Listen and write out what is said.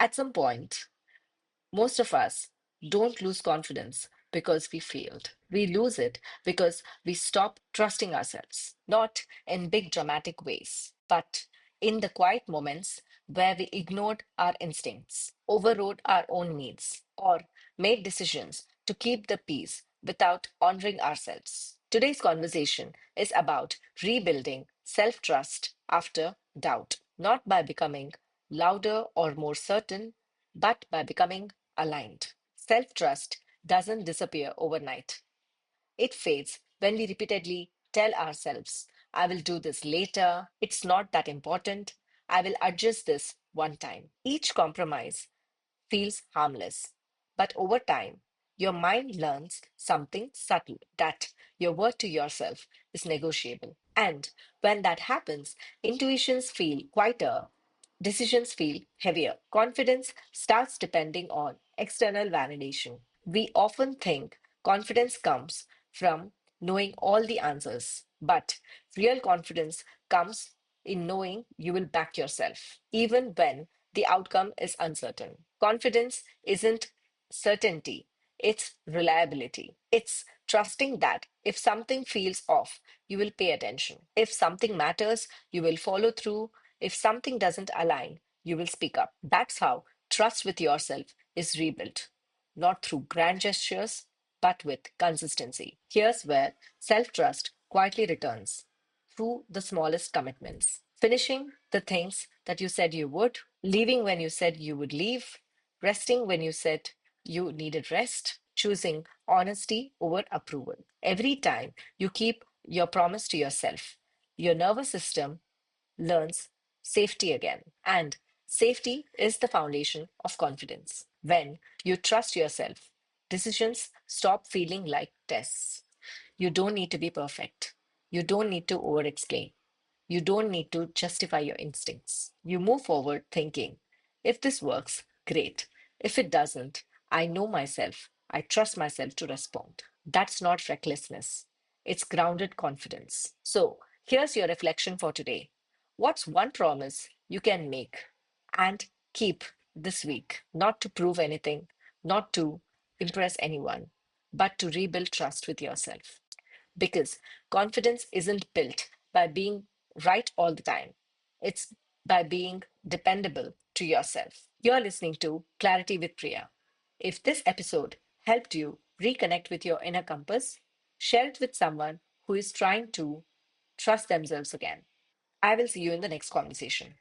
At some point, most of us don't lose confidence because we failed. We lose it because we stop trusting ourselves, not in big dramatic ways, but in the quiet moments where we ignored our instincts, overrode our own needs, or made decisions to keep the peace without honoring ourselves. Today's conversation is about rebuilding self trust after doubt, not by becoming louder or more certain, but by becoming aligned. Self trust doesn't disappear overnight. It fades when we repeatedly tell ourselves, I will do this later, it's not that important, I will adjust this one time. Each compromise feels harmless, but over time, your mind learns something subtle that your word to yourself is negotiable. And when that happens, intuitions feel quieter, decisions feel heavier. Confidence starts depending on external validation. We often think confidence comes from knowing all the answers, but real confidence comes in knowing you will back yourself, even when the outcome is uncertain. Confidence isn't certainty, it's reliability. It's trusting that if something feels off, you will pay attention. If something matters, you will follow through. If something doesn't align, you will speak up. That's how trust with yourself is rebuilt, not through grand gestures, but with consistency. Here's where self trust quietly returns through the smallest commitments. Finishing the things that you said you would, leaving when you said you would leave, resting when you said you needed rest, choosing honesty over approval. Every time you keep your promise to yourself, your nervous system learns safety again. And safety is the foundation of confidence. When you trust yourself, decisions stop feeling like tests. You don't need to be perfect. You don't need to over explain. You don't need to justify your instincts. You move forward thinking, if this works, great. If it doesn't, I know myself. I trust myself to respond. That's not recklessness, it's grounded confidence. So, here's your reflection for today. What's one promise you can make and keep this week? Not to prove anything, not to impress anyone, but to rebuild trust with yourself. Because confidence isn't built by being right all the time, it's by being dependable to yourself. You're listening to Clarity with Priya. If this episode helped you reconnect with your inner compass, share it with someone who is trying to trust themselves again. I will see you in the next conversation.